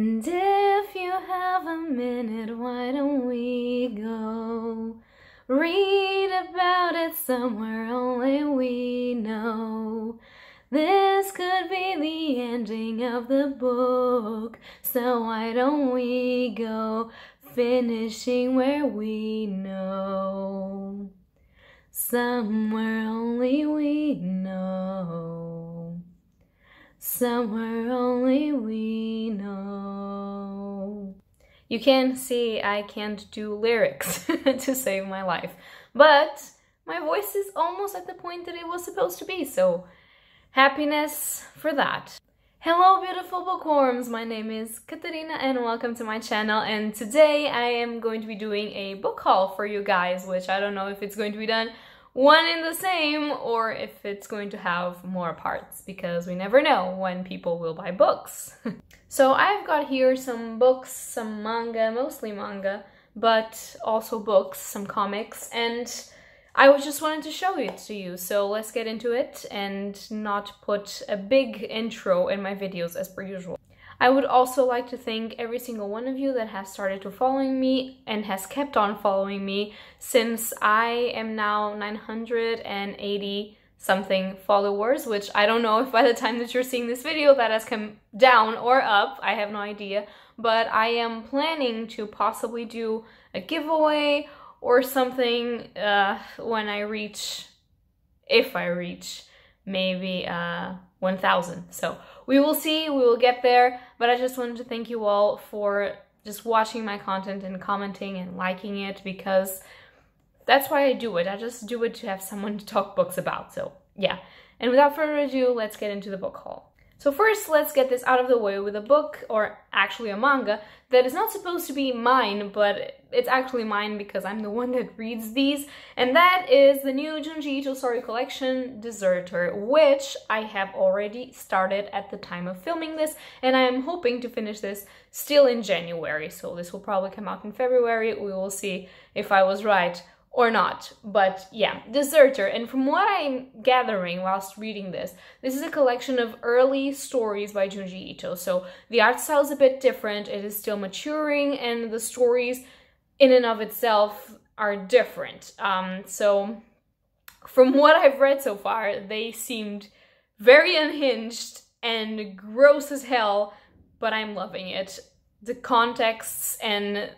And if you have a minute, why don't we go read about it somewhere only we know? This could be the ending of the book, so why don't we go finishing where we know? Somewhere only we know. Somewhere only we know. You can see I can't do lyrics to save my life, but my voice is almost at the point that it was supposed to be, so happiness for that. Hello beautiful bookworms, my name is Katarina and welcome to my channel, and today I am going to be doing a book haul for you guys, which I don't know if it's going to be done one in the same or if it's going to have more parts, because we never know when people will buy books. So I've got here some books, some manga, mostly manga, but also books, some comics, and I just wanted to show it to you, so let's get into it and not put a big intro in my videos as per usual. I would also like to thank every single one of you that has started to following me and has kept on following me since I am now 980 something followers, which I don't know if by the time that you're seeing this video that has come down or up, I have no idea, but I am planning to possibly do a giveaway or something when I reach, if I reach, maybe 1,000. So we will see, we will get there, but I just wanted to thank you all for just watching my content and commenting and liking it, because that's why I do it. I just do it to have someone to talk books about, so yeah. And without further ado, let's get into the book haul. So first, let's get this out of the way with a book, or actually a manga, that is not supposed to be mine, but it's actually mine because I'm the one that reads these, and that is the new Junji Ito story collection, Deserter, which I have already started at the time of filming this, and I am hoping to finish this still in January, so this will probably come out in February. We will see if I was right or not, but yeah, Deserter. And from what I'm gathering whilst reading this is a collection of early stories by Junji Ito, so the art style is a bit different, it is still maturing, and the stories in and of itself are different. So from what I've read so far, they seemed very unhinged and gross as hell, but I'm loving it. The contexts and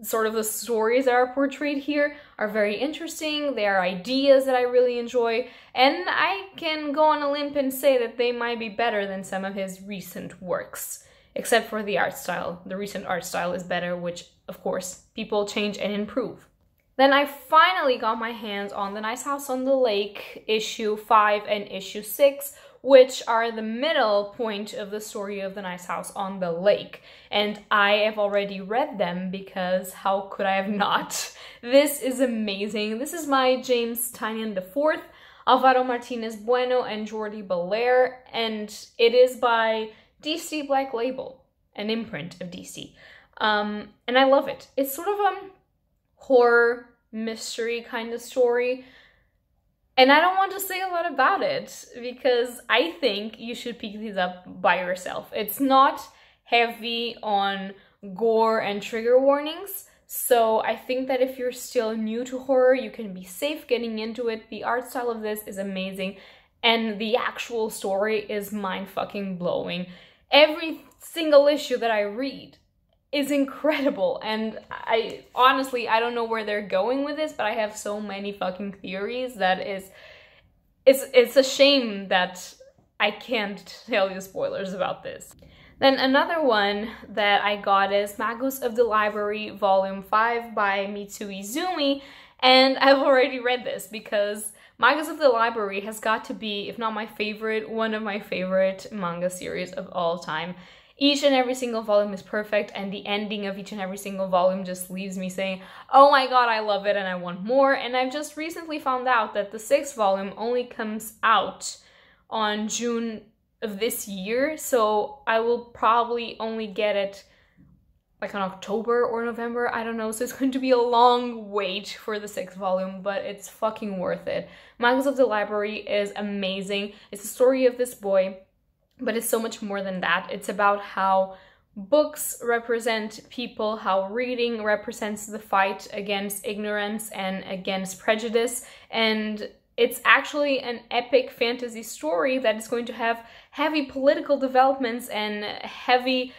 sort of the stories that are portrayed here are very interesting. They are ideas that I really enjoy, and I can go on a limb and say that they might be better than some of his recent works, except for the art style. The recent art style is better, which of course people change and improve. Then I finally got my hands on The Nice House on the Lake issue 5 and issue 6, which are the middle point of the story of The Nice House on the Lake. And I have already read them because how could I have not? This is amazing. This is my James Tynion IV, Alvaro Martinez Bueno, and Jordi Belair, and it is by DC Black Label, an imprint of DC. And I love it. It's sort of a horror mystery kind of story. And I don't want to say a lot about it because I think you should pick these up by yourself. It's not heavy on gore and trigger warnings, so I think that if you're still new to horror, you can be safe getting into it. The art style of this is amazing, and the actual story is mind-fucking blowing. Every single issue that I read is incredible, and I honestly, I don't know where they're going with this, but I have so many fucking theories that it's a shame that I can't tell you spoilers about this. Then another one that I got is Magus of the Library Volume 5 by Mitsui Izumi, and I've already read this because Magus of the Library has got to be, if not my favorite, one of my favorite manga series of all time. Each and every single volume is perfect, and the ending of each and every single volume just leaves me saying, oh my god, I love it and I want more. And I've just recently found out that the 6th volume only comes out on June of this year, so I will probably only get it like in October or November, I don't know, so it's going to be a long wait for the 6th volume, but it's fucking worth it. Magus of the Library is amazing. It's the story of this boy, but it's so much more than that. It's about how books represent people, how reading represents the fight against ignorance and against prejudice, and it's actually an epic fantasy story that is going to have heavy political developments and heavy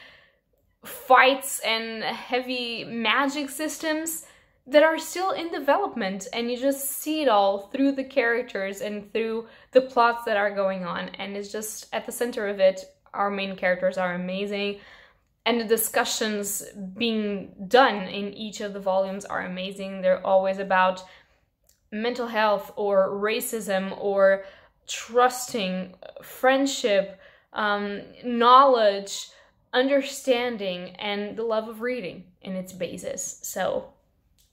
fights and heavy magic systems that are still in development, and you just see it all through the characters and through the plots that are going on, and it's just at the center of it. Our main characters are amazing, and the discussions being done in each of the volumes are amazing. They're always about mental health or racism or trusting, friendship, knowledge, understanding, and the love of reading in its basis. So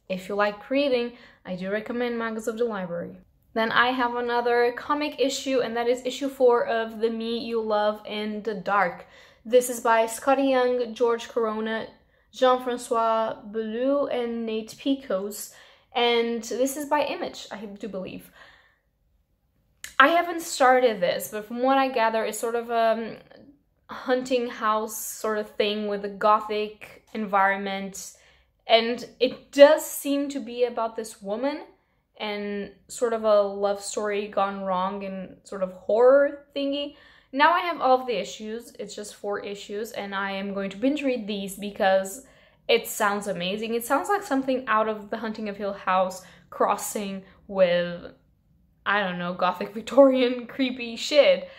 if you like reading, I do recommend Magus of the Library. Then I have another comic issue, and that is issue 4 of The Me You Love in the Dark. This is by Scotty Young, George Corona, Jean-Francois Bellew, and Nate Picos. And this is by Image, I do believe. I haven't started this, but from what I gather, it's sort of a hunting house sort of thing with a gothic environment. And it does seem to be about this woman and sort of a love story gone wrong and sort of horror thingy. Now I have all of the issues. It's just 4 issues, and I am going to binge read these because it sounds amazing. It sounds like something out of The Hunting of Hill House crossing with, I don't know, gothic Victorian creepy shit.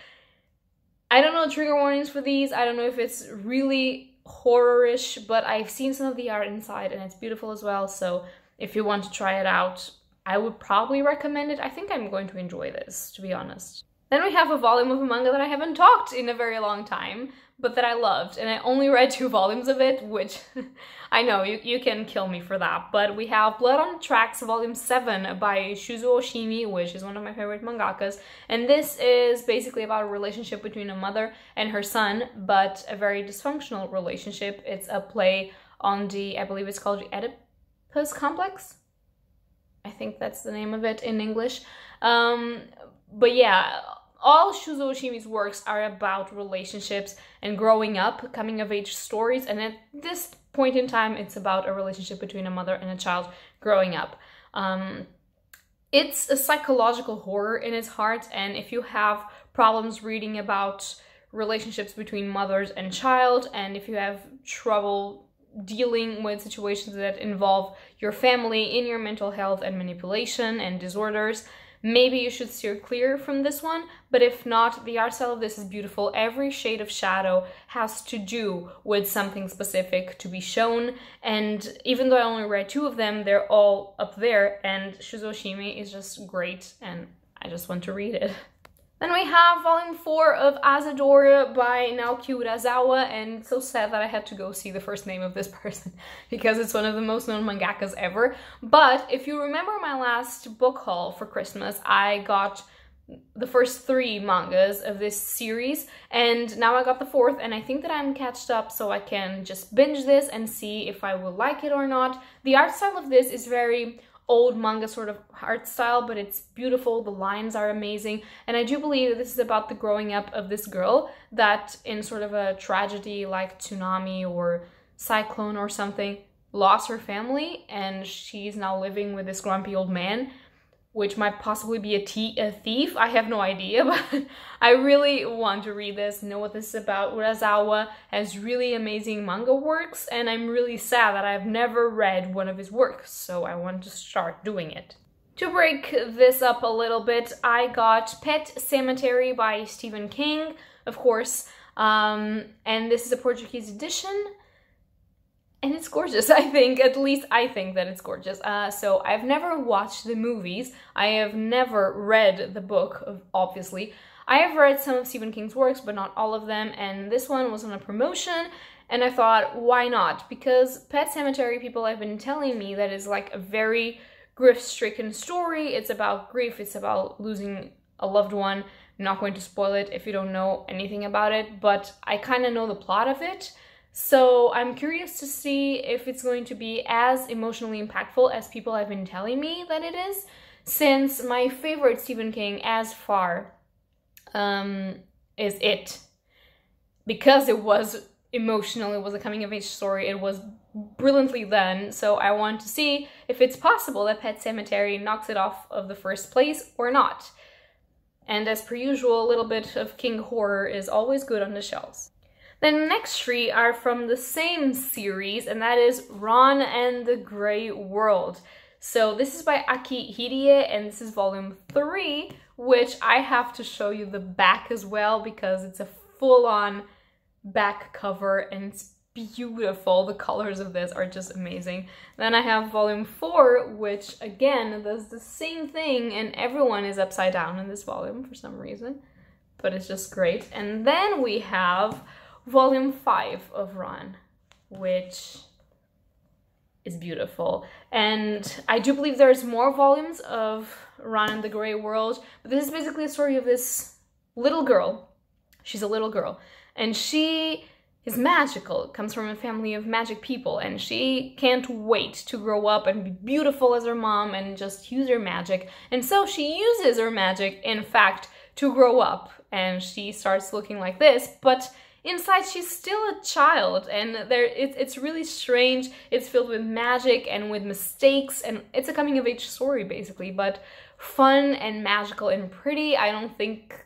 I don't know trigger warnings for these. I don't know if it's really horror-ish, but I've seen some of the art inside and it's beautiful as well. So if you want to try it out, I would probably recommend it. I think I'm going to enjoy this, to be honest. Then we have a volume of a manga that I haven't talked in a very long time, but that I loved, and I only read 2 volumes of it, which I know you can kill me for that. But we have Blood on the Tracks, volume 7 by Shuzo Oshimi, which is one of my favorite mangakas, and this is basically about a relationship between a mother and her son, but a very dysfunctional relationship. It's a play on the, I believe it's called the Oedipus complex. I think that's the name of it in English. But yeah, all Shuzo Oshimi's works are about relationships and growing up, coming of age stories, and at this point in time, it's about a relationship between a mother and a child growing up. It's a psychological horror in its heart, and if you have problems reading about relationships between mothers and child, and if you have trouble dealing with situations that involve your family in your mental health and manipulation and disorders, maybe you should steer clear from this one. But if not, the art style of this is beautiful. Every shade of shadow has to do with something specific to be shown, and even though I only read 2 of them, they're all up there, and Shuzo Oshimi is just great, and I just want to read it. Then we have volume 4 of Asadora by Naoki Urasawa, and it's so sad that I had to go see the first name of this person because it's one of the most known mangakas ever. But if you remember my last book haul for Christmas, I got the first 3 mangas of this series, and now I got the 4th, and I think that I'm catched up, so I can just binge this and see if I will like it or not. The art style of this is very old manga sort of art style, but it's beautiful. The lines are amazing, and I do believe that this is about the growing up of this girl that in sort of a tragedy like tsunami or cyclone or something lost her family, and she's now living with this grumpy old man, which might possibly be a thief. I have no idea, but I really want to read this, know what this is about. Urasawa has really amazing manga works, and I'm really sad that I've never read one of his works, so I want to start doing it. To break this up a little bit, I got Pet Sematary by Stephen King, of course, and this is a Portuguese edition. And it's gorgeous, I think. At least I think that it's gorgeous. So I've never watched the movies. I have never read the book, obviously. I have read some of Stephen King's works, but not all of them. And this one was on a promotion. And I thought, why not? Because Pet Sematary, people have been telling me that it's like a very grief-stricken story. It's about grief. It's about losing a loved one. I'm not going to spoil it if you don't know anything about it. But I kind of know the plot of it. So I'm curious to see if it's going to be as emotionally impactful as people have been telling me that it is, since my favorite Stephen King as far is It, because it was emotional it was a coming-of-age story, it was brilliantly done, so I want to see if it's possible that Pet Sematary knocks it off of the first place or not. And as per usual, a little bit of King Horror is always good on the shelves. Then the next three are from the same series, and that is Ron and the Grey World. So this is by Aki Hirie, and this is volume 3, which I have to show you the back as well, because it's a full-on back cover and it's beautiful. The colors of this are just amazing. Then I have volume 4, which again does the same thing, and everyone is upside down in this volume for some reason, but it's just great. And then we have volume 5 of Ron, which is beautiful. And I do believe there's more volumes of Ron and the Grey World, but this is basically a story of this little girl. She's a little girl, and she is magical, comes from a family of magic people, and she can't wait to grow up and be beautiful as her mom and just use her magic. And so she uses her magic, in fact, to grow up, and she starts looking like this, but inside she's still a child, and it's really strange. It's filled with magic and with mistakes, and it's a coming-of-age story basically, but fun and magical and pretty. I don't think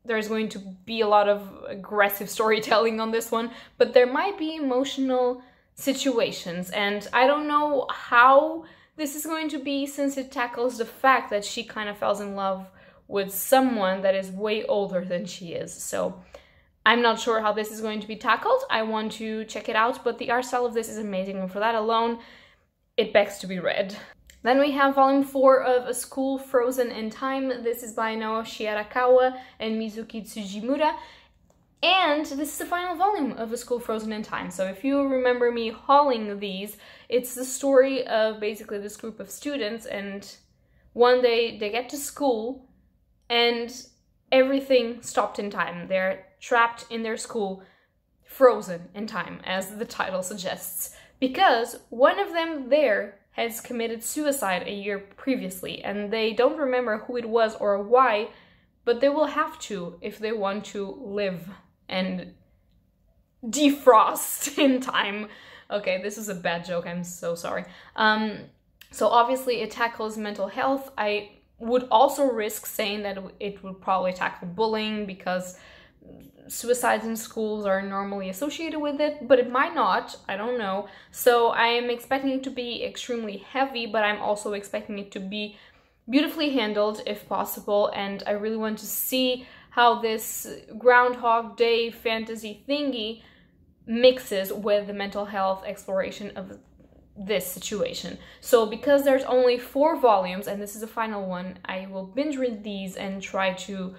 there's going to be a lot of aggressive storytelling on this one, but there might be emotional situations, and I don't know how this is going to be, since it tackles the fact that she kind of falls in love with someone that is way older than she is. So I'm not sure how this is going to be tackled. I want to check it out, but the art style of this is amazing, and for that alone, it begs to be read. Then we have volume 4 of A School Frozen in Time. This is by Naoshi Arakawa and Mizuki Tsujimura. And this is the final volume of A School Frozen in Time. So if you remember me hauling these, it's the story of basically this group of students, and one day they get to school and everything stopped in time. They're trapped in their school, frozen in time, as the title suggests, because one of them there has committed suicide a year previously, and they don't remember who it was or why, but they will have to if they want to live and defrost in time. Okay, this is a bad joke, I'm so sorry. So obviously it tackles mental health. I would also risk saying that it would probably tackle bullying, because suicides in schools are normally associated with it, but it might not, I don't know. So I am expecting it to be extremely heavy, but I'm also expecting it to be beautifully handled if possible, and I really want to see how this Groundhog Day fantasy thingy mixes with the mental health exploration of this situation. So because there's only 4 volumes, and this is the final one, I will binge read these and try to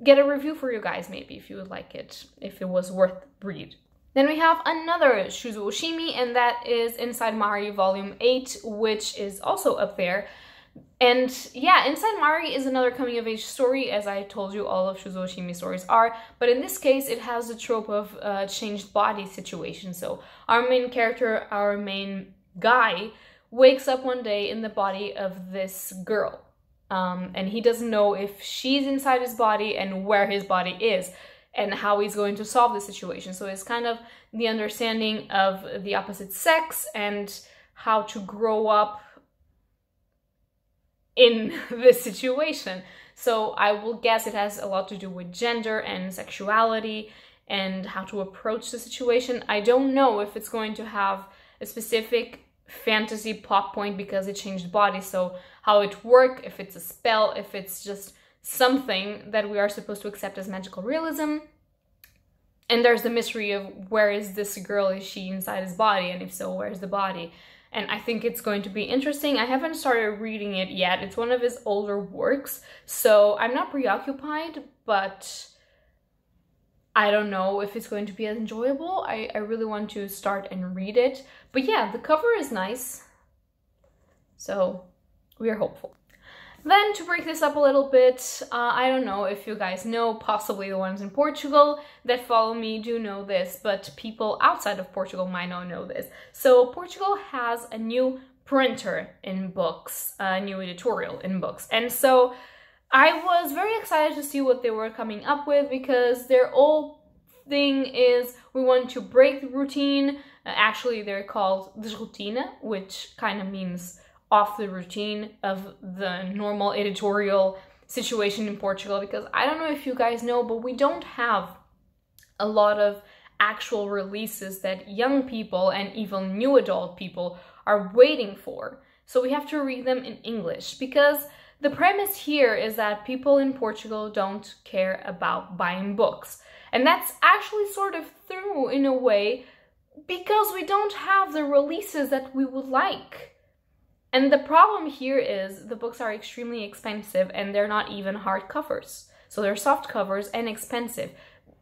get a review for you guys, maybe, if you would like it, if it was worth read. Then we have another Shuzo Oshimi, and that is Inside Mari Volume 8, which is also up there. And yeah, Inside Mari is another coming-of-age story, as I told you all of Shuzo Oshimi stories are, but in this case it has the trope of changed body situation. So our main character, our main guy, wakes up one day in the body of this girl. And he doesn't know if she's inside his body and where his body is and how he's going to solve the situation. So it's kind of the understanding of the opposite sex and how to grow up in this situation. So I will guess it has a lot to do with gender and sexuality and how to approach the situation. I don't know if it's going to have a specific fantasy plot point because it changed bodies, so how it works, if it's a spell, if it's just something that we are supposed to accept as magical realism. And there's the mystery of where is this girl, is she inside his body, and if so, where's the body? And I think it's going to be interesting. I haven't started reading it yet. It's one of his older works, so I'm not preoccupied, but I don't know if it's going to be as enjoyable. I really want to start and read it. But yeah, the cover is nice, so we are hopeful. Then to break this up a little bit, I don't know if you guys know, possibly the ones in Portugal that follow me do know this, but people outside of Portugal might not know this. So Portugal has a new printer in books, a new editorial in books. And so I was very excited to see what they were coming up with, because they're all thing is we want to break the routine. Actually, they're called desroutine, which kind of means off the routine of the normal editorial situation in Portugal, because I don't know if you guys know, but we don't have a lot of actual releases that young people and even new adult people are waiting for. So we have to read them in English, because the premise here is that people in Portugal don't care about buying books. And that's actually sort of true in a way, because we don't have the releases that we would like. And the problem here is the books are extremely expensive, and they're not even hard covers. So they're soft covers and expensive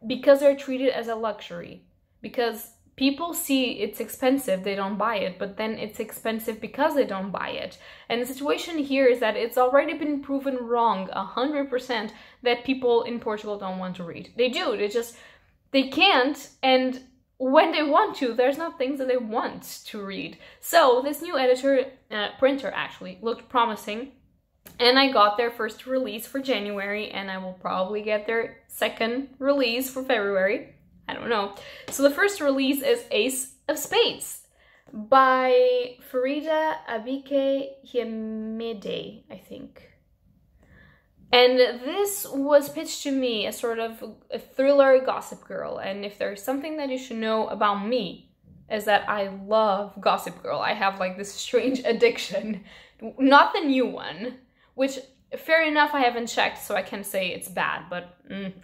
because they're treated as a luxury. Because people see it's expensive, they don't buy it, but then it's expensive because they don't buy it. And the situation here is that it's already been proven wrong 100% that people in Portugal don't want to read. They do, they can't, and when they want to, there's not things that they want to read. So this new printer actually looked promising, and I got their first release for January, and I will probably get their second release for February. I don't know. So the first release is Ace of Spades by Farida Abike Hiemede, I think. And this was pitched to me as sort of a thriller Gossip Girl. And if there's something that you should know about me, is that I love Gossip Girl. I have like this strange addiction. Not the new one, which fair enough, I haven't checked, so I can't say it's bad, but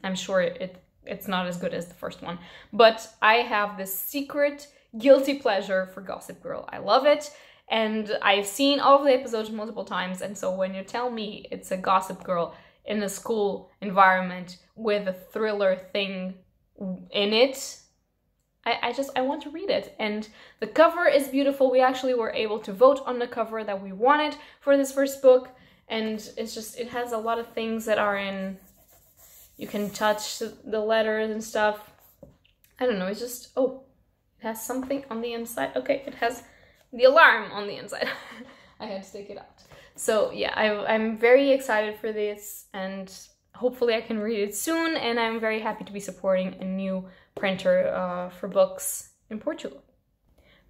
I'm sure it's not as good as the first one. But I have this secret guilty pleasure for Gossip Girl. I love it. And I've seen all of the episodes multiple times, and so when you tell me it's a Gossip Girl in a school environment with a thriller thing in it, I want to read it. And the cover is beautiful. We actually were able to vote on the cover that we wanted for this first book, and it has a lot of things that are in, you can touch the letters and stuff. I don't know, it's just, oh, it has something on the inside. Okay, it has the alarm on the inside. I had to take it out. So yeah, I'm very excited for this, and hopefully I can read it soon, and I'm very happy to be supporting a new printer for books in Portugal.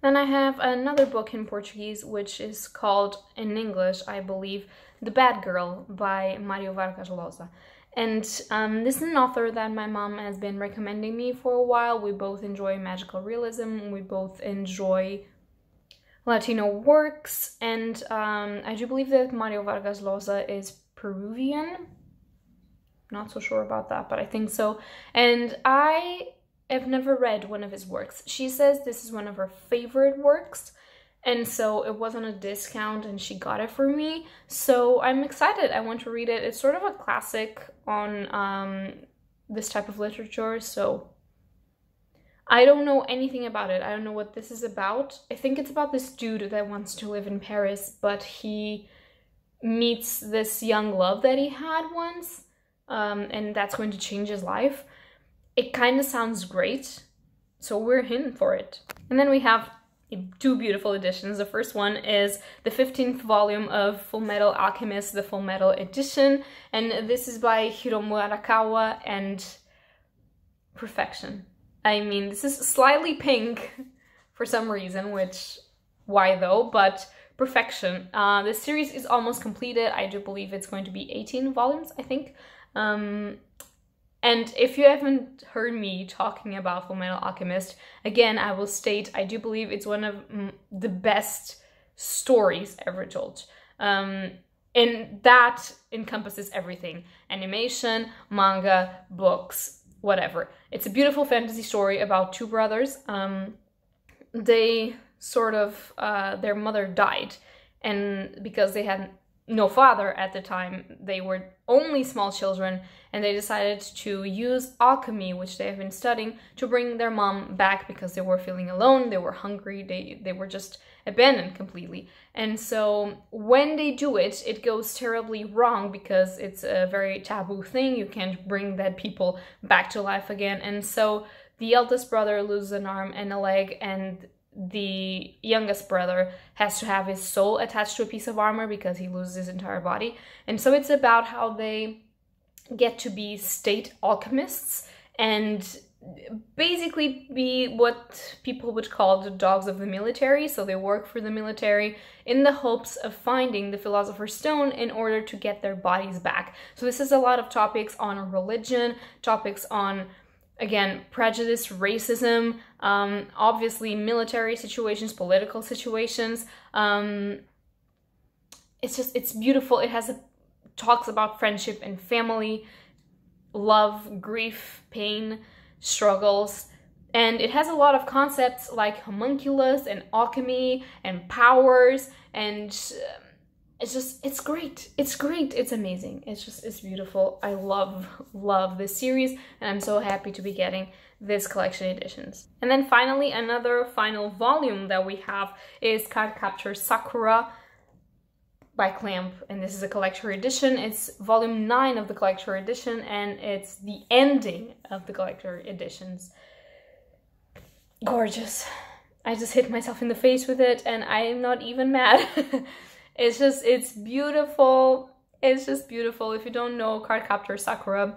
Then I have another book in Portuguese, which is called, in English, I believe, The Bad Girl by Mário Vargas Llosa. And this is an author that my mom has been recommending me for a while. We both enjoy magical realism, we both enjoy Latino works, and I do believe that Mário Vargas Llosa is Peruvian. Not so sure about that, but I think so. And I have never read one of his works. She says this is one of her favorite works, and so it was on a discount and she got it for me. So I'm excited. I want to read it. It's sort of a classic on this type of literature, so I don't know anything about it. I don't know what this is about. I think it's about this dude that wants to live in Paris, but he meets this young love that he had once, and that's going to change his life. It kind of sounds great, so we're in for it. And then we have two beautiful editions. The first one is the 15th volume of Fullmetal Alchemist, the Fullmetal edition, and this is by Hiromu Arakawa, and perfection. I mean, this is slightly pink for some reason, which, why though, but perfection. The series is almost completed. I do believe it's going to be 18 volumes, I think. And if you haven't heard me talking about Fullmetal Alchemist, again, I will state, I do believe it's one of the best stories ever told. And that encompasses everything. Animation, manga, books, whatever. It's a beautiful fantasy story about two brothers. They sort of, their mother died, and because they had no father at the time, they were only small children, and they decided to use alchemy, which they have been studying, to bring their mom back because they were feeling alone, they were hungry, they were just abandoned completely. And so when they do it, it goes terribly wrong because it's a very taboo thing. You can't bring dead people back to life again. And so the eldest brother loses an arm and a leg, and the youngest brother has to have his soul attached to a piece of armor because he loses his entire body. And so it's about how they get to be state alchemists and basically be what people would call the dogs of the military. So they work for the military in the hopes of finding the Philosopher's Stone in order to get their bodies back. So this is a lot of topics on religion, topics on, again, prejudice, racism, obviously military situations, political situations. It's beautiful. It has talks about friendship and family, love, grief, pain, struggles, and it has a lot of concepts like homunculus and alchemy and powers, and it's great. It's amazing. It's beautiful. I love this series, and I'm so happy to be getting this collection editions. And then finally, another final volume that we have is Cardcaptor Sakura by Clamp, and this is a collector edition. It's volume 9 of the collector edition, and it's the ending of the collector editions. Gorgeous. I just hit myself in the face with it, and I am not even mad. It's beautiful. It's just beautiful. If you don't know, Cardcaptor Sakura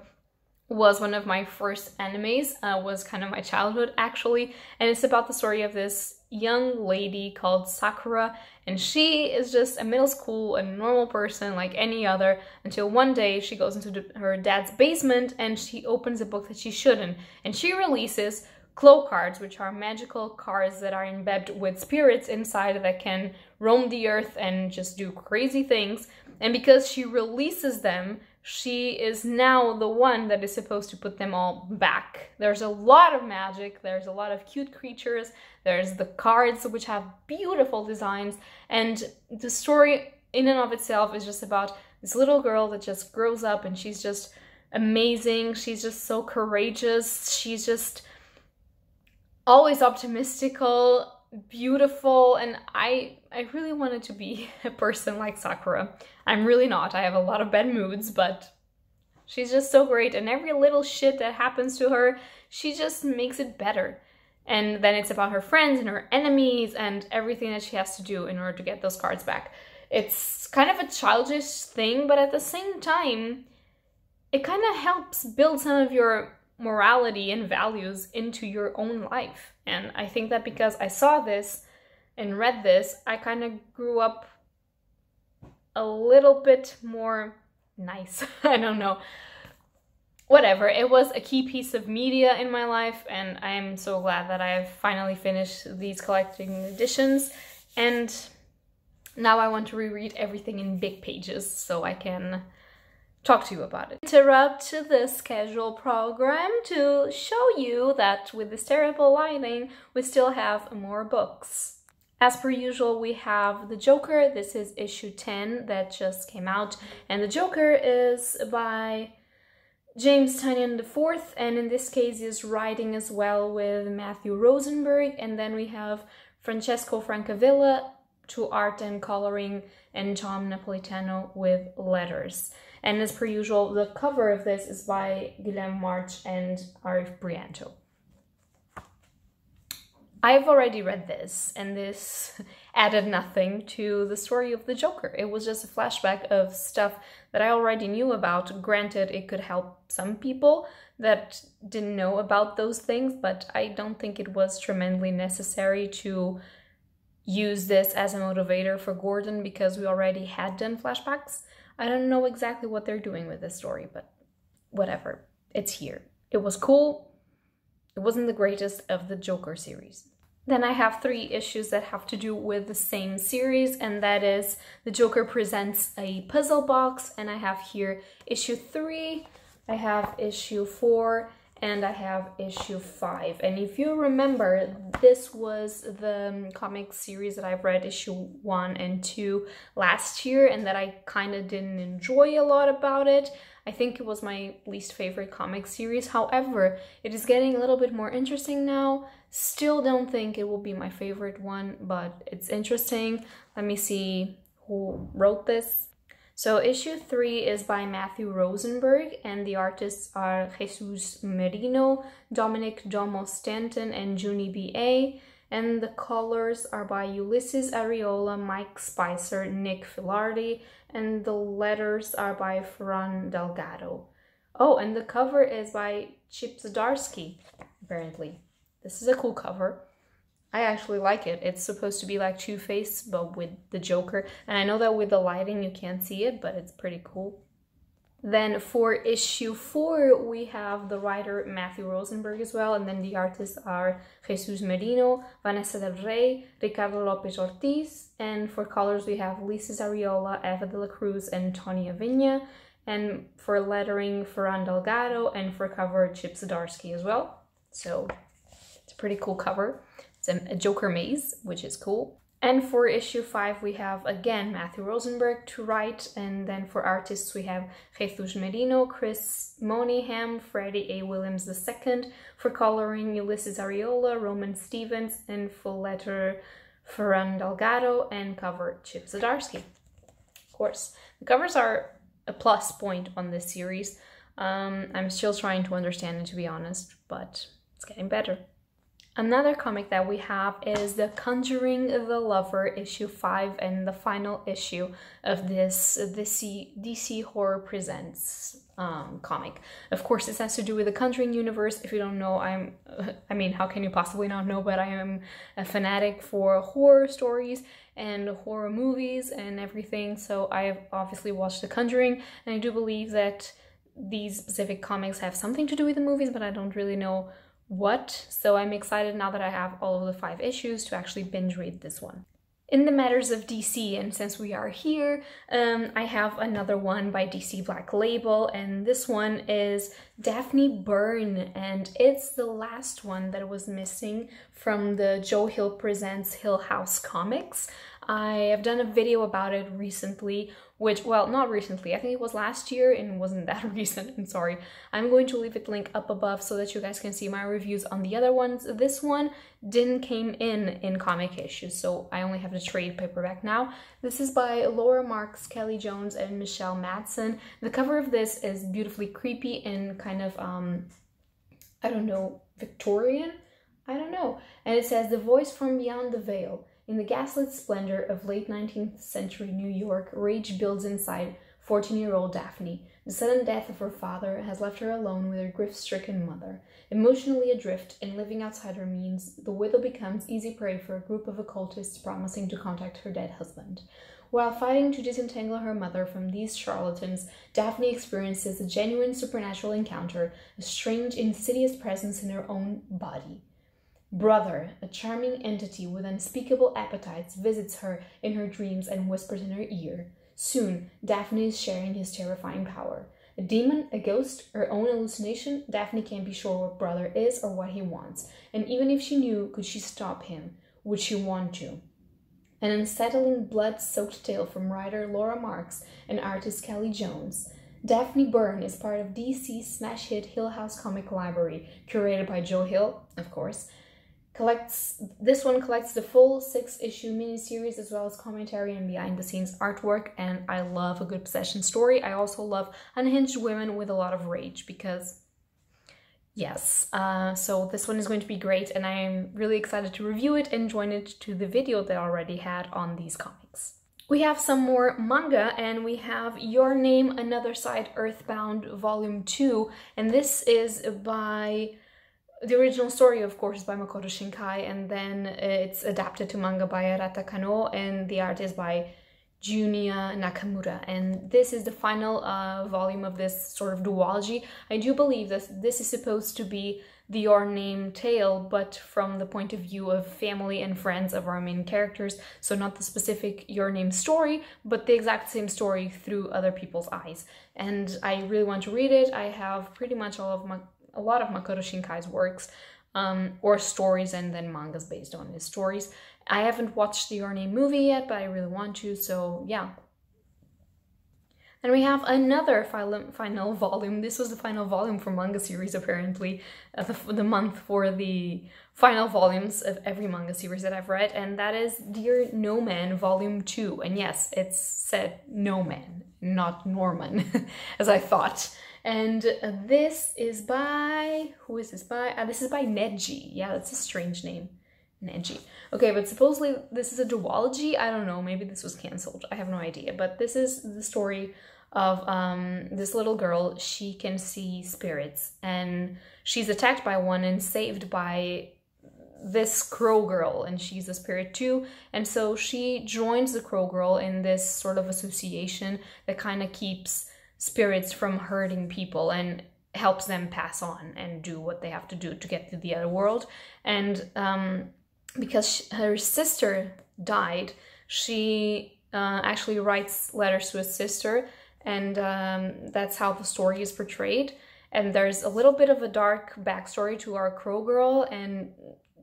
was one of my first animes, was kind of my childhood actually, and it's about the story of this young lady called Sakura, and she is just a middle school, a normal person like any other, until one day she goes into her dad's basement and she opens a book that she shouldn't, and she releases claw cards, which are magical cards that are embedded with spirits inside that can roam the earth and just do crazy things. And because she releases them, she is now the one that is supposed to put them all back. There's a lot of magic, there's a lot of cute creatures, there's the cards which have beautiful designs, and the story in and of itself is just about this little girl that just grows up, and she's just amazing, she's just so courageous, she's just always optimistical, beautiful, and I really wanted to be a person like Sakura. I'm really not. I have a lot of bad moods, but she's just so great, and every little shit that happens to her, she just makes it better. And then it's about her friends and her enemies and everything that she has to do in order to get those cards back. It's kind of a childish thing, but at the same time, it kind of helps build some of your morality and values into your own life. And I think that because I saw this and read this, I kind of grew up a little bit more nice. I don't know. Whatever. It was a key piece of media in my life, and I am so glad that I have finally finished these collecting editions. And now I want to reread everything in big pages so I can talk to you about it. Interrupt the schedule program to show you that with this terrible lighting, we still have more books. As per usual, we have The Joker. This is issue 10 that just came out, and The Joker is by James Tynion IV, and in this case is writing as well with Matthew Rosenberg, and then we have Francesco Francavilla to art and coloring, and Tom Napolitano with letters. And as per usual, the cover of this is by Guilherme March and Arif Brianto. I've already read this, and this added nothing to the story of the Joker. It was just a flashback of stuff that I already knew about. Granted, it could help some people that didn't know about those things, but I don't think it was tremendously necessary to use this as a motivator for Gordon, because we already had done flashbacks. I don't know exactly what they're doing with this story, but whatever. It's here. It was cool. It wasn't the greatest of the Joker series. Then I have 3 issues that have to do with the same series, and that is The Joker Presents a Puzzle Box, and I have here issue 3, I have issue 4, and I have issue 5. And if you remember, this was the comic series that I've read issue 1 and 2 last year, and that I kind of didn't enjoy a lot about it. I think it was my least favorite comic series. However, it is getting a little bit more interesting now. Still don't think it will be my favorite one, but it's interesting. Let me see who wrote this. So issue 3 is by Matthew Rosenberg, and the artists are Jesus Merino, Dominic Domo Stanton, and Junie B.A. And the colors are by Ulysses Areola, Mike Spicer, Nick Filardi, and the letters are by Ferran Delgado. Oh, and the cover is by Chip Zdarsky, apparently. This is a cool cover. I actually like it. It's supposed to be like Two-Face, but with the Joker. And I know that with the lighting you can't see it, but it's pretty cool. Then for issue 4, we have the writer Matthew Rosenberg as well, and then the artists are Jesus Merino, Vanessa Del Rey, Ricardo Lopez Ortiz, and for colors we have Lisa Zariola, Eva de la Cruz, and Tony Aviña, and for lettering Ferran Delgado, and for cover Chip Zdarsky as well. So it's a pretty cool cover. It's a Joker maze, which is cool. And for issue 5, we have again Matthew Rosenberg to write, and then for artists we have Jesus Merino, Chris Monaghan, Freddie A. Williams II, for coloring Ulysses Ariola, Roman Stevens, and full letter Ferran Delgado, and cover Chip Zdarsky. Of course, the covers are a plus point on this series. I'm still trying to understand it, to be honest, but it's getting better. Another comic that we have is the Conjuring the Lover issue 5, and the final issue of this DC Horror Presents comic. Of course, this has to do with the Conjuring universe. If you don't know, I mean, how can you possibly not know, but I am a fanatic for horror stories and horror movies and everything, so I have obviously watched The Conjuring, and I do believe that these specific comics have something to do with the movies, but I don't really know what, so I'm excited now that I have all of the 5 issues to actually binge read this one. In the matters of DC, and since we are here, I have another one by DC Black Label, and this one is Daphne Byrne, and it's the last one that was missing from the Joe Hill Presents Hill House comics. I have done a video about it recently, which, well, not recently, I think it was last year and it wasn't that recent, I'm sorry. I'm going to leave it link up above so that you guys can see my reviews on the other ones. This one didn't came in comic issues, so I only have the trade paperback now. This is by Laura Marks, Kelly Jones, and Michelle Madsen. The cover of this is beautifully creepy and kind of, I don't know, Victorian? I don't know. And it says, "The voice from beyond the veil. In the gaslit splendor of late 19th century New York, rage builds inside 14-year-old Daphne. The sudden death of her father has left her alone with her grief-stricken mother. Emotionally adrift and living outside her means, the widow becomes easy prey for a group of occultists promising to contact her dead husband. While fighting to disentangle her mother from these charlatans, Daphne experiences a genuine supernatural encounter, a strange, insidious presence in her own body. Brother, a charming entity with unspeakable appetites, visits her in her dreams and whispers in her ear. Soon, Daphne is sharing his terrifying power. A demon, a ghost, her own hallucination, Daphne can't be sure what Brother is or what he wants. And even if she knew, could she stop him? Would she want to? An unsettling, blood-soaked tale from writer Laura Marks and artist Kelly Jones. Daphne Byrne is part of DC's smash hit Hill House comic library, curated by Joe Hill, of course. This one collects the full 6-issue miniseries as well as commentary and behind-the-scenes artwork, and I love a good possession story. I also love unhinged women with a lot of rage because, yes, so this one is going to be great, and I'm really excited to review it and join it to the video that I already had on these comics. We have some more manga, and we have Your Name, Another Side, Earthbound Volume 2, and this is by... The original story, of course, is by Makoto Shinkai, and then it's adapted to manga by Arata Kano, and the art is by Junya Nakamura. And this is the final volume of this sort of duology. I do believe that this is supposed to be the Your Name tale, but from the point of view of family and friends of our main characters. So not the specific Your Name story, but the exact same story through other people's eyes. And I really want to read it. I have pretty much a lot of Makoto Shinkai's works, or stories, and then mangas based on his stories. I haven't watched the Your Name movie yet, but I really want to, so yeah. And we have another final volume. This was the final volume for manga series, apparently, the month for the final volumes of every manga series that I've read, and that is Dear Noman Volume 2. And yes, it's said Noman, not Norman, as I thought. And this is by, who is this by? This is by Neji. Yeah, that's a strange name, Neji. Okay, but supposedly this is a duology. I don't know, maybe this was cancelled. I have no idea. But this is the story of this little girl. She can see spirits, and she's attacked by one and saved by this crow girl, and she's a spirit too. And so she joins the crow girl in this sort of association that kind of keeps spirits from hurting people and helps them pass on and do what they have to do to get to the other world. And because her sister died, she actually writes letters to his sister, and that's how the story is portrayed. And there's a little bit of a dark backstory to our crow girl, and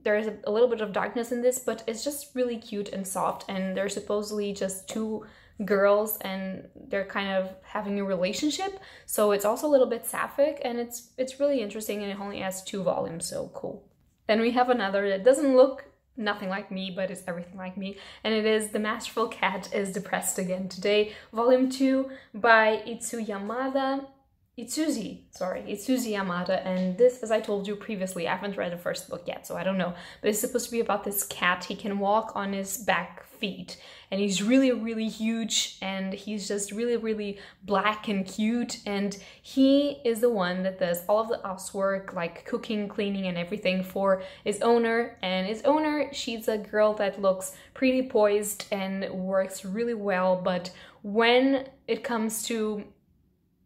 there's a little bit of darkness in this, but it's just really cute and soft. And they're supposedly just two girls, and they're kind of having a relationship, so it's also a little bit sapphic, and it's really interesting, and it only has 2 volumes, so cool. Then we have another that doesn't look nothing like me, but it's everything like me, and it is The Masterful Cat is Depressed Again Today, volume 2 by Itsuzi Yamada. And this, as I told you previously, I haven't read the first book yet, so I don't know, but it's supposed to be about this cat. He can walk on his back feet, and he's really huge, and he's just really black and cute, and he is the one that does all of the housework, like cooking, cleaning, and everything for his owner. And his owner, she's a girl that looks pretty poised and works really well, but when it comes to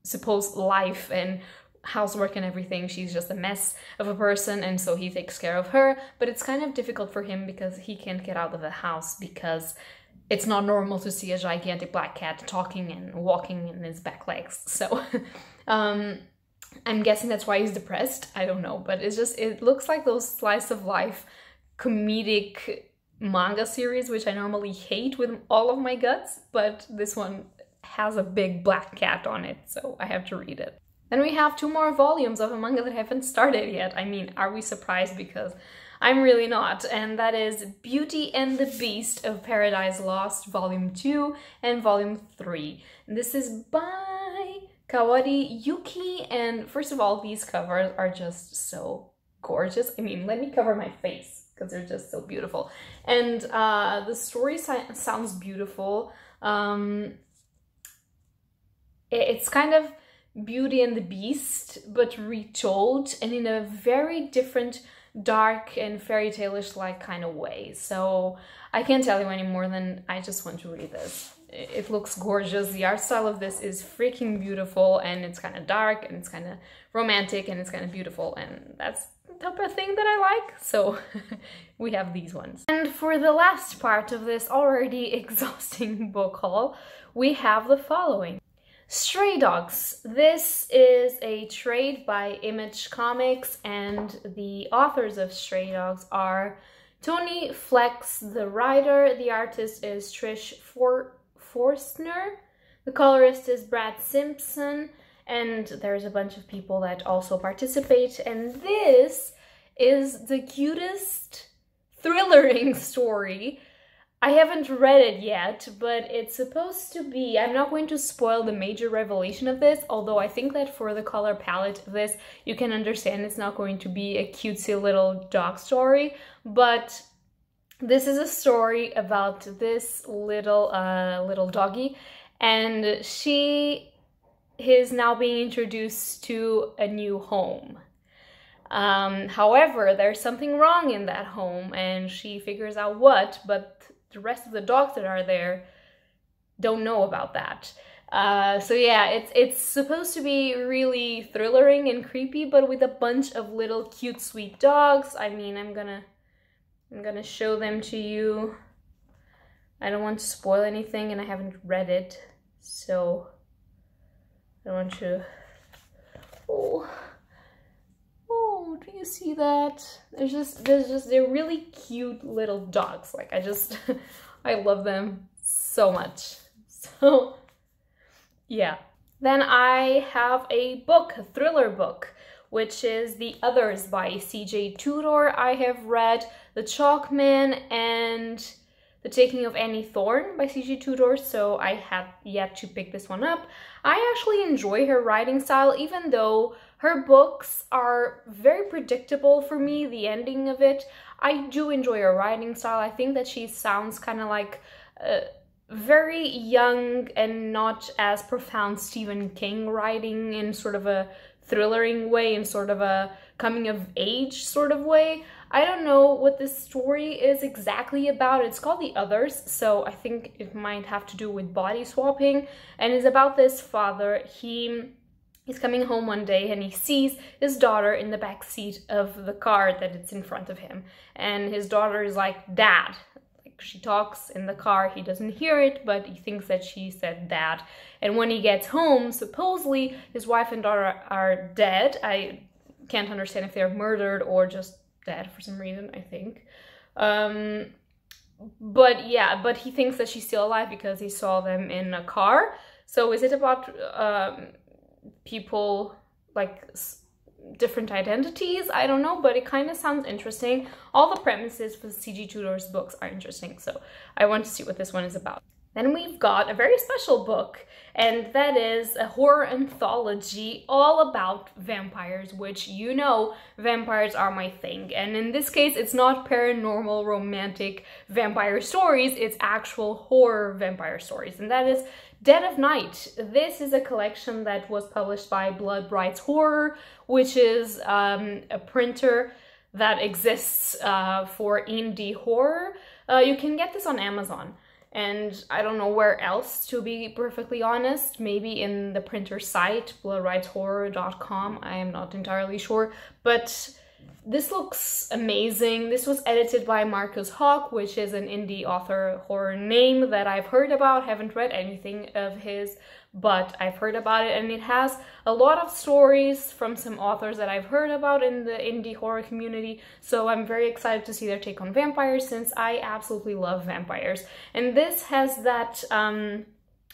supposed life and housework and everything, she's just a mess of a person, and so he takes care of her. But it's kind of difficult for him because he can't get out of the house, because it's not normal to see a gigantic black cat talking and walking in his back legs. So I'm guessing that's why he's depressed. I don't know, but it's just, it looks like those slice of life comedic manga series, which I normally hate with all of my guts, but this one has a big black cat on it, so I have to read it. Then we have 2 more volumes of a manga that I haven't started yet. I mean, are we surprised? Because I'm really not. And that is Beauty and the Beast of Paradise Lost, volume 2 and volume 3. And this is by Kawari Yuki, and first of all, these covers are just so gorgeous. I mean, let me cover my face because they're just so beautiful. And the story sounds beautiful. It's kind of Beauty and the Beast, but retold, and in a very different, dark and fairy tale-ish like kind of way. So I can't tell you any more than I just want to read this. It looks gorgeous. The art style of this is freaking beautiful, and it's kind of dark, and it's kind of romantic, and it's kind of beautiful, and that's the type of thing that I like. So we have these ones. And for the last part of this already exhausting book haul, we have the following. Stray Dogs. This is a trade by Image Comics, and the authors of Stray Dogs are Tony Flex, the writer. The artist is Trish Forstner. The colorist is Brad Simpson, and there's a bunch of people that also participate. And this is the cutest thrillering story. I haven't read it yet, but it's supposed to be, I'm not going to spoil the major revelation of this, although I think that for the color palette of this, you can understand it's not going to be a cutesy little dog story, but this is a story about this little doggy, and she is now being introduced to a new home. However, there's something wrong in that home, and she figures out what, but the rest of the dogs that are there don't know about that. So yeah, it's supposed to be really thrillering and creepy, but with a bunch of little cute, sweet dogs. I mean, I'm gonna show them to you. I don't want to spoil anything, and I haven't read it, so I don't want to. Oh, do you see that? They're really cute little dogs. Like, I love them so much. So, yeah. Then I have a book, a thriller book, which is The Others by C.J. Tudor. I have read The Chalkman and The Taking of Annie Thorne by C.J. Tudor, so I have yet to pick this one up. I actually enjoy her writing style, even though her books are very predictable for me, the ending of it. I do enjoy her writing style. I think that she sounds kind of like very young and not as profound Stephen King writing in sort of a thrillering way, in sort of a coming of age sort of way. I don't know what this story is exactly about. It's called The Others, so I think it might have to do with body swapping, and it's about this father. He's coming home one day and he sees his daughter in the back seat of the car that it's in front of him, and his daughter is like, "Dad." She talks in the car, he doesn't hear it, but he thinks that she said dad. And when he gets home, supposedly his wife and daughter are dead. I can't understand if they're murdered or just dead for some reason, I think. But yeah, but he thinks that she's still alive because he saw them in a car. So is it about people like different identities? I don't know, but it kind of sounds interesting. All the premises for C.G. Tudor's books are interesting, so I want to see what this one is about. Then we've got a very special book, and that is a horror anthology all about vampires, which, you know, vampires are my thing. And in this case, it's not paranormal romantic vampire stories, it's actual horror vampire stories, and that is Dead of Night. This is a collection that was published by Blood Brights Horror, which is a printer that exists for indie horror. You can get this on Amazon, and I don't know where else, to be perfectly honest. Maybe in the printer site, bloodbrightshorror.com, I am not entirely sure, but this looks amazing. This was edited by Marcus Hawk, which is an indie author horror name that I've heard about. Haven't read anything of his, but I've heard about it, and it has a lot of stories from some authors that I've heard about in the indie horror community, so I'm very excited to see their take on vampires, since I absolutely love vampires. And this has that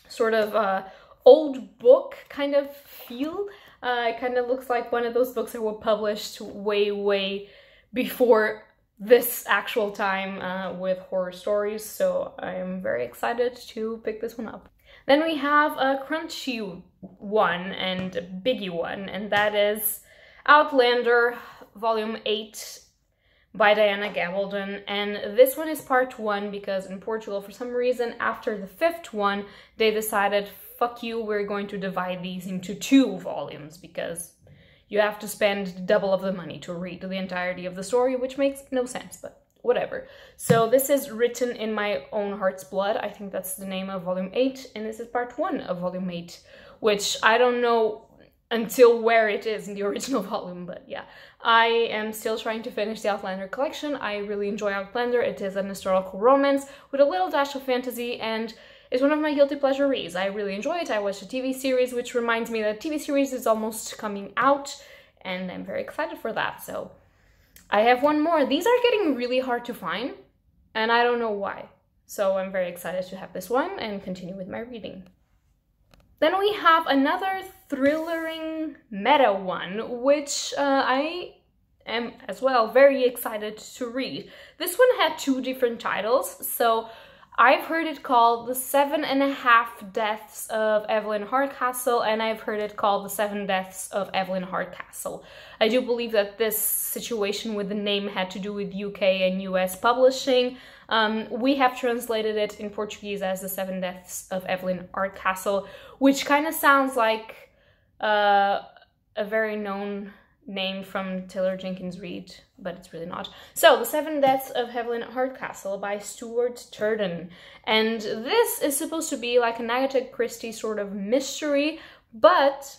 sort of old book kind of feel. It kind of looks like one of those books that were published way before this actual time with horror stories, so I am very excited to pick this one up. Then we have a crunchy one and a biggie one, and that is Outlander Volume 8 by Diana Gabaldon, and this one is part 1 because in Portugal, for some reason, after the 5th one, they decided, fuck you, we're going to divide these into 2 volumes because you have to spend double of the money to read the entirety of the story, which makes no sense, but whatever. So this is Written in My Own Heart's Blood. I think that's the name of Volume 8, and this is part 1 of Volume 8, which I don't know until where it is in the original volume, but yeah. I am still trying to finish the Outlander collection. I really enjoy Outlander. It is an historical romance with a little dash of fantasy, and it's one of my guilty pleasure reads. I really enjoy it. I watched a TV series, which reminds me that TV series is almost coming out, and I'm very excited for that. So I have one more. These are getting really hard to find, and I don't know why. So I'm very excited to have this one and continue with my reading. Then we have another thrillering meta one, which I am as well very excited to read. This one had 2 different titles, so I've heard it called The 7.5 Deaths of Evelyn Hardcastle, and I've heard it called The 7 Deaths of Evelyn Hardcastle. I do believe that this situation with the name had to do with UK and US publishing. We have translated it in Portuguese as The 7 Deaths of Evelyn Hardcastle, which kind of sounds like a very known name from Taylor Jenkins Reid, but it's really not. So, The 7 Deaths of Evelyn Hardcastle by Stuart Turton. And this is supposed to be like an Agatha Christie sort of mystery, but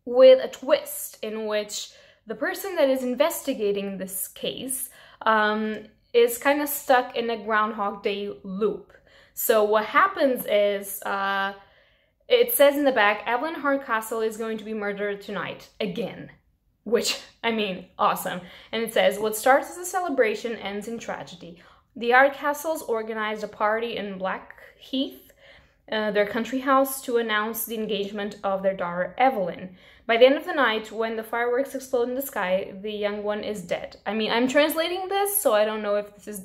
with a twist in which the person that is investigating this case is kind of stuck in a Groundhog Day loop. So what happens is, it says in the back, Evelyn Hardcastle is going to be murdered tonight, again. Which, I mean, awesome. And it says, what starts as a celebration ends in tragedy. The Hardcastles organized a party in Blackheath, their country house, to announce the engagement of their daughter Evelyn. By the end of the night, when the fireworks explode in the sky, the young one is dead. I mean, I'm translating this, so I don't know if this is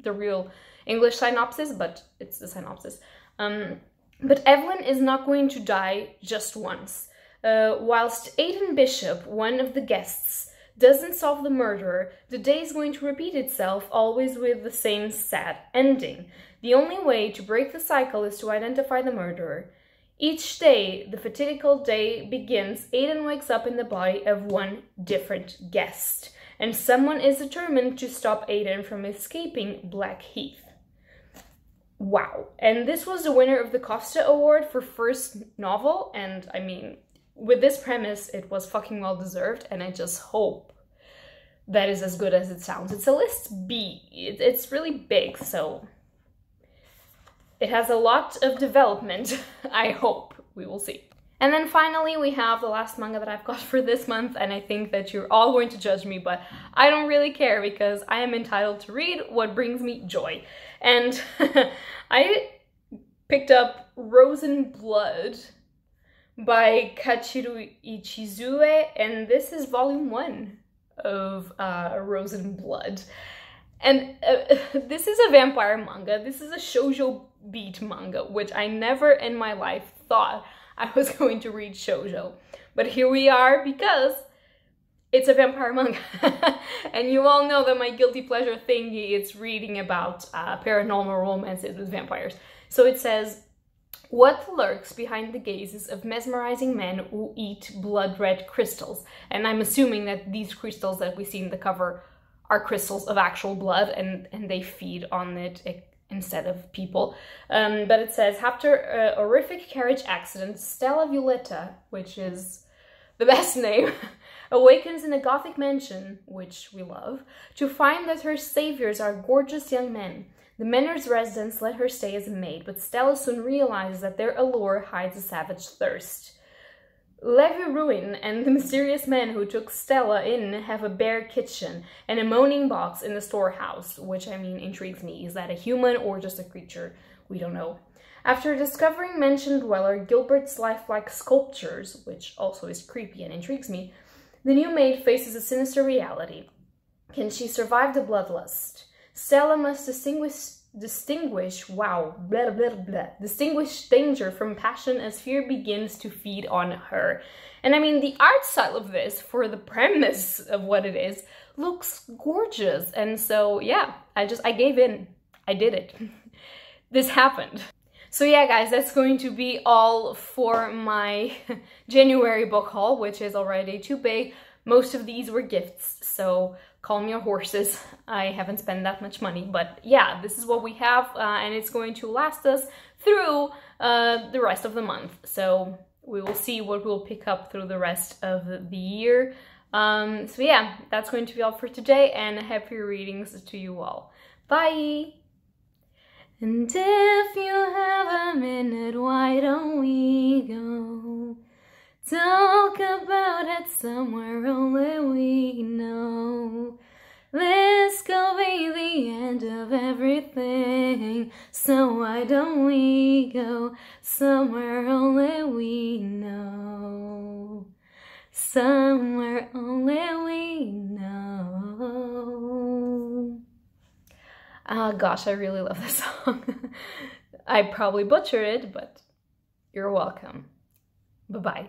the real English synopsis, but it's the synopsis. But Evelyn is not going to die just once. Whilst Aidan Bishop, one of the guests, doesn't solve the murderer, the day is going to repeat itself, always with the same sad ending. The only way to break the cycle is to identify the murderer. Each day, the fatidical day begins, Aiden wakes up in the body of one different guest, and someone is determined to stop Aiden from escaping Blackheath. Wow. And this was the winner of the Costa Award for first novel, and I mean, with this premise, it was fucking well deserved, and I just hope that is as good as it sounds. It's a list B. It's really big, so it has a lot of development. I hope. We will see. And then finally, we have the last manga that I've got for this month, and I think that you're all going to judge me, but I don't really care because I am entitled to read what brings me joy. And I picked up Rosen Blood by Kachiru Ichizue, and this is volume 1 of Rosen Blood. And this is a vampire manga. This is a shoujo beat manga, which I never in my life thought I was going to read shoujo. But here we are because it's a vampire manga. And you all know that my guilty pleasure thingy is reading about paranormal romances with vampires. So it says, what lurks behind the gazes of mesmerizing men who eat blood-red crystals? And I'm assuming that these crystals that we see in the cover are crystals of actual blood, and they feed on it instead of people. But it says, after a horrific carriage accident, Stella Violetta, which is the best name, awakens in a Gothic mansion, which we love, to find that her saviors are gorgeous young men. The manor's residents let her stay as a maid, but Stella soon realizes that their allure hides a savage thirst. Levi Ruin and the mysterious man who took Stella in have a bare kitchen and a moaning box in the storehouse, which, I mean, intrigues me. Is that a human or just a creature? We don't know. After discovering mansion dweller Gilbert's lifelike sculptures, which also is creepy and intrigues me, the new maid faces a sinister reality. Can she survive the bloodlust? Stella must distinguish danger from passion as fear begins to feed on her. And I mean, the art style of this, for the premise of what it is, looks gorgeous. And so, yeah, I gave in. I did it. This happened. So yeah, guys, that's going to be all for my January book haul, which is already too big. Most of these were gifts, so call me your horses. I haven't spent that much money, but yeah, this is what we have, and it's going to last us through the rest of the month. So we will see what we'll pick up through the rest of the year. So yeah, that's going to be all for today, and happy readings to you all. Bye! And if you have a minute, why don't we go talk about it somewhere only we know? This could be the end of everything, so why don't we go somewhere only we know? Somewhere only we know. Oh gosh, I really love this song. I probably butchered it, but you're welcome. Bye-bye.